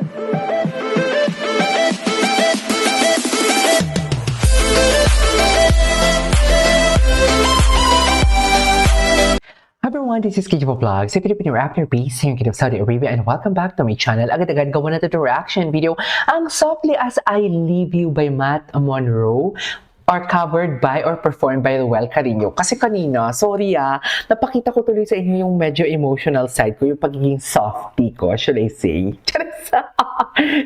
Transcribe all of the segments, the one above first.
Hi everyone, this is Kijibo Vlogs, a Filipino rapper based here in Kingdom, Saudi Arabia, and welcome back to my channel. Agad-agad gawa na ito reaction video, ang Softly As I Leave You by Matt Monroe, or covered by or performed by Ruel Carino. Kasi kanina, sorry napakita ko tuloy sa inyo yung medyo emotional side ko, yung pagiging softy ko, should I say.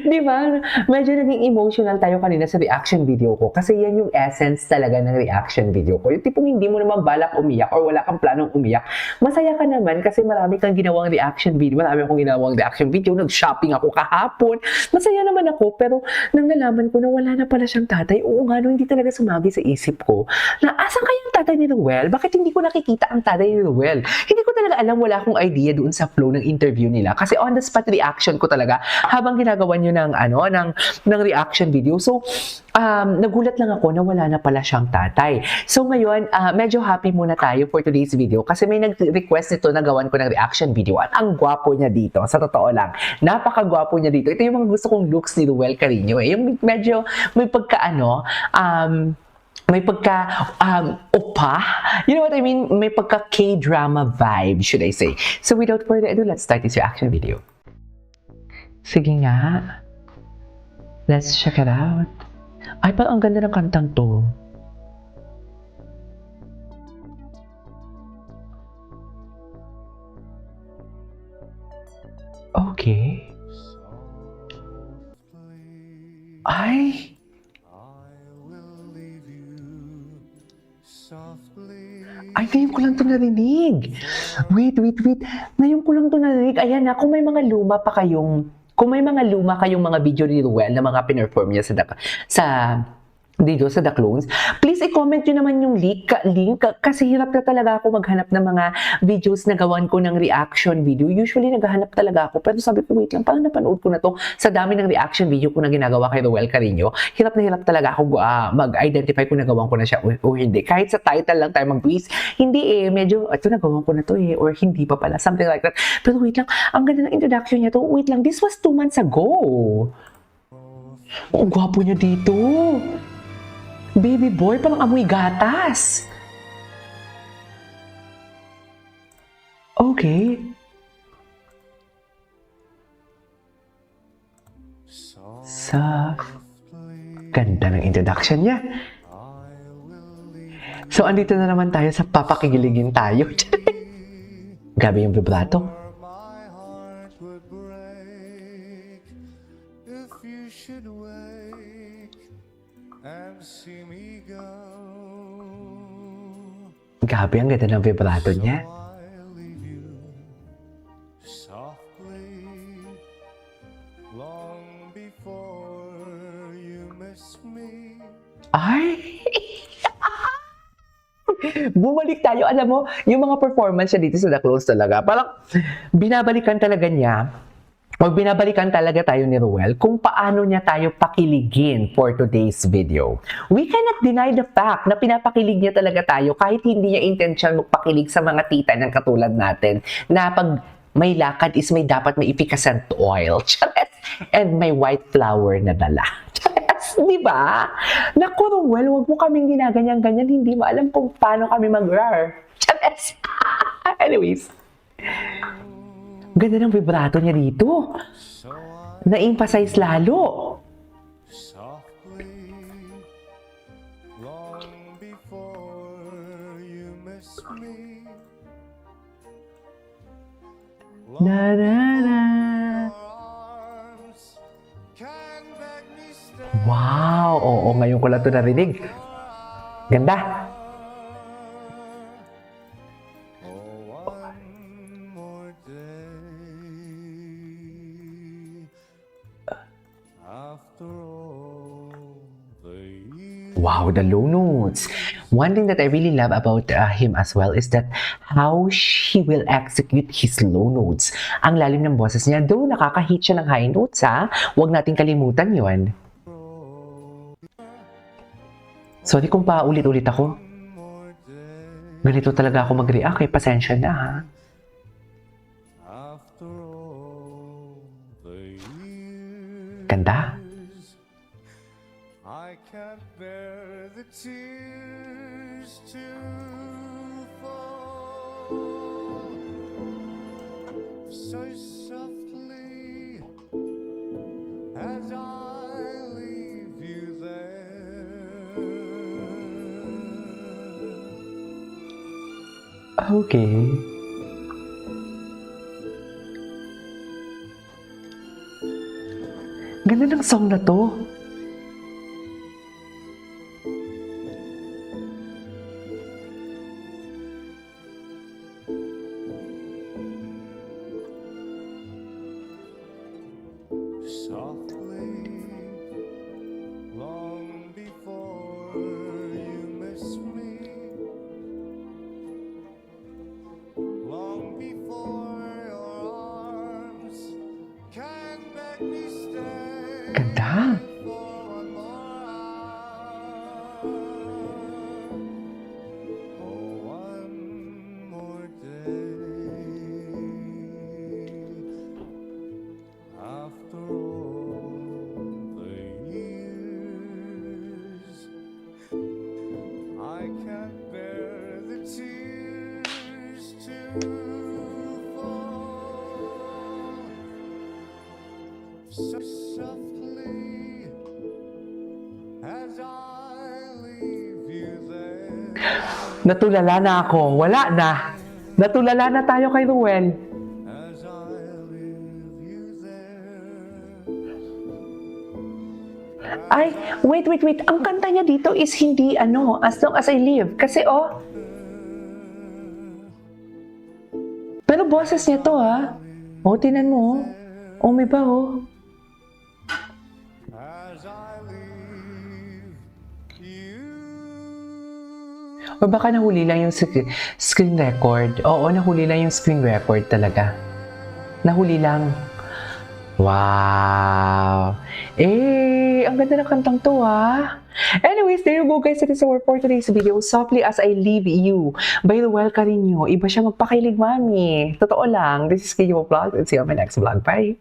Di ba? Medyo naging emotional tayo kanina sa reaction video ko kasi yan yung essence talaga ng reaction video ko. Yung tipong hindi mo naman balak umiyak or wala kang planong umiyak. Masaya ka naman kasi marami kang ginawang reaction video. Marami akong ginawang reaction video. Nag-shopping ako kahapon. Masaya naman ako pero nang nalaman ko na wala na pala siyang tatay, oo nga, no, hindi talaga sumagi sa isip ko na asan kayang tatay ni Ruel? Bakit hindi ko nakikita ang tatay ni Ruel? Hindi ko talaga alam, wala akong idea doon sa flow ng interview nila kasi on the spot reaction ko talaga habang ginagawa nyo ng reaction video. So, nagulat lang ako na wala na pala siyang tatay. So, ngayon, medyo happy muna tayo for today's video kasi may nag-request nito na gawan ko ng reaction video at ang gwapo niya dito, sa totoo lang. Napaka-gwapo niya dito. Ito yung mga gusto kong looks ni Ruel Carino. Yung medyo may may pagka opa, you know what I mean? May pagka K-drama vibe, should I say. So without further ado, let's start this reaction video. Sige nga. Let's check it out. Ay, parang ang ganda ng kantang to. Okay. Ay! Ay, ngayon ko lang ito narinig. Wait. Ngayon ko lang ito narinig. Ayan na, kung may mga luma kayong mga video ni Ruel na mga pinerform niya dito sa The Clones, please i-comment nyo naman yung link kasi hirap na talaga ako maghanap ng mga videos na gawan ko ng reaction video. Usually naghahanap talaga ako pero sabi ko wait lang, parang napanood ko na to sa dami ng reaction video ko na ginagawa kay Ruel Carino. Hirap na hirap talaga ako mag-identify kung nagawan ko na siya o hindi. Kahit sa title lang tayo mag-quiz, hindi medyo ito nagawan ko na to or hindi pa pala, something like that. Pero wait lang, ang ganda ng introduction niya to. Wait lang, this was 2 months ago. Ang gwapo niya dito. Baby boy, parang amoy gatas. Okay. Sa ganda ng introduction niya. So, andito na naman tayo sa papakigiligin tayo. Gabi yung vibrato. Gabi, ang ganda ng vibrato niya. Ay! Bumalik tayo. Alam mo, yung mga performance niya dito sa The Clones talaga, parang binabalikan talaga tayo ni Ruel kung paano niya tayo pakiligin for today's video. We cannot deny the fact na pinapakilig niya talaga tayo kahit hindi niya intention magpakilig sa mga tita ng katulad natin na pag may lakad is may dapat may efficient oil. And may white flower na dala. Di ba? Naku, Ruel, huwag mo kaming ginaganyan-ganyan. Hindi mo alam kung paano kami mag-rar. Anyways. Ganda ng vibrato niya dito. Na-emphasize lalo. Wow! Oo, ngayon ko lang ito narinig. Ganda. Wow, the low notes. One thing that I really love about him as well is that how he will execute his low notes. Ang lalim ng boses niya, though nakaka-hit siya ng high notes huwag nating kalimutan yon. Sorry kung paulit-ulit ako. Ganito talaga ako mag-react, pasensya na Ganda. I can't bear the tears to fall so softly as I leave you there. Okay. Ganda ng song na to. Softly, long before you miss me, long before your arms can make me stay Ganda. for one more hour, for one more day. After all the years, I can't bear the tears to fall so softly as I leave you there. Natulala na ako. Wala na. Natulala na tayo kay Ruel. As I leave you there. Ay, wait. Ang kanta niya dito is hindi As Long As I Live. Kasi pero boses niya to tinan mo may ba As I leave you. O baka nahuli lang yung screen record. Oo, nahuli lang yung screen record talaga. Nahuli lang. Wow! Ang ganda ng kantang to Anyways, there you go guys. That is our for today's video. Softly As I Leave You by Ruel Carino. Iba siya magpakilig, mami. Totoo lang. This is Kiyo Vlog. And see you on my next vlog. Bye!